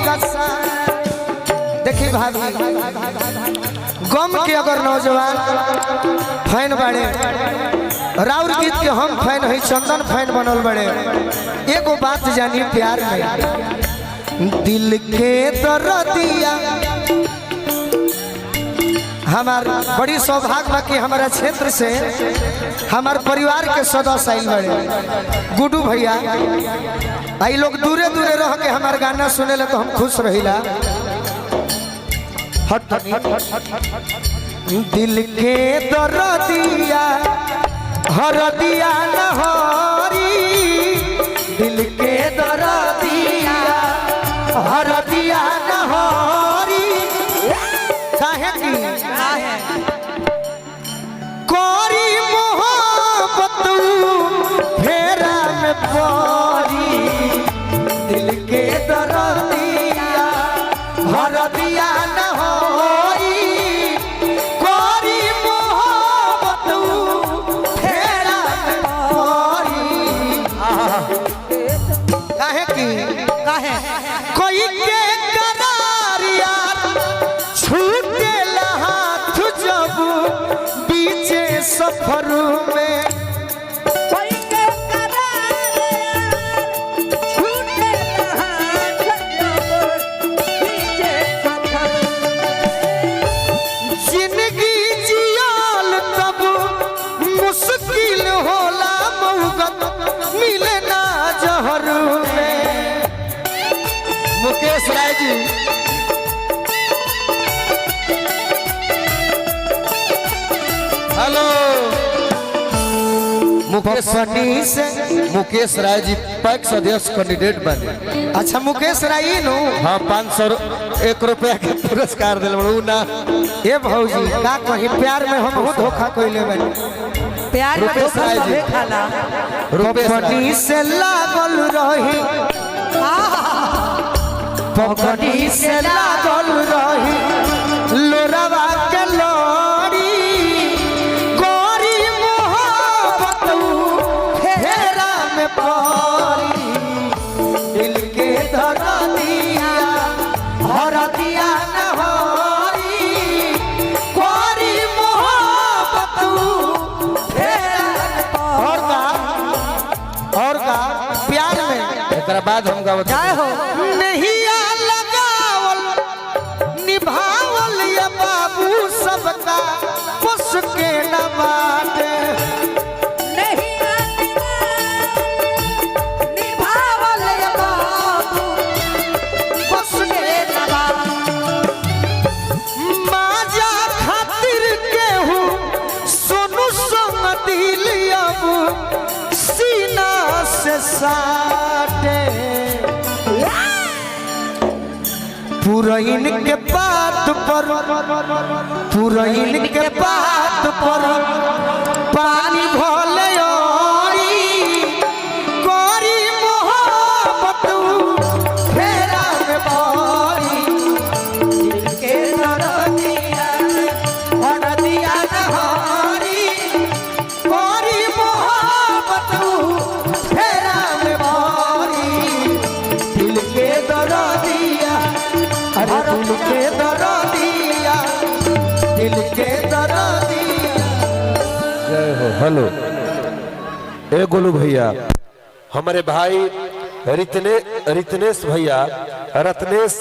कसा। देखिए भाभी गम के अगर नौजवान फैन बड़े राउर गीत के हम फैन है चंदन फैन बनल बड़े एगो बात जानी प्यार में दिल के दर्दिया हमार बड़ी सौभाग्य बा कि हमारा क्षेत्र से हमार परिवार के सदस्य आइल बड़े गुड्डू भैया आई लोग दूरे दूरे रह के हमार गाना सुने ले तो हम खुश रहिला। दिल के दर्दिया हरदिया नहरी दिल के दर्दिया हरदिया नहरी काहे की कोरी मोहब्बत फेरा में परी दिल के दर्दिया हरदिया नहरी कोरी मोहब्बत फेरा में परी काहे की काहे कोई के करारिया छूटे हाथ जब बीचे सफर में कोई के करारिया छूटे हाथ जब बीचे सफर जिंदगी जियाल तब मुश्किल होला मौगत मिले ना जहर में। मुकेश राय जी हेलो मुकेश राय जी पैक्स अध्यक्ष कैंडिडेट बने। अच्छा मुकेश राय नु हाँ 501 रुपया के पुरस्कार दिल ना ए भौजी का कहीं प्यार में हम बहुत धोखा कइले बानी प्यार में रुपेश राय जी खाला रुपेश राय पकड़ी से लागल रही पकड़ी से लागल रही लोरवा के लोरी गोरी मोहब्बत फेरा में परी दिल के दर्दिया हरदिया नहरी गोरी मोहब्बत फेरा और का प्यार में एक बाद हम गावत जय हो नहीं लगावल निभावल ये बाबू सबका बस के न बाटे नहीं निभावल ये बाबू बस के न माजा खातिर केहू सोनू संग दिल अब सीना से साटे पुरैन के बात पर पुरैन के बात पर पानी भले ओरी कोरी मोहब्बत फेरा में परी दिल के दर्दिया हरदिया नहरी कोरी मोहब्बत फेरा में परी दिल के दर्दिया अरे दिल के दर्दिया दिल के दर्दिया। जय हो। हेलो ए गोलू भैया हमारे भाई रितनेश भैया रत्नेश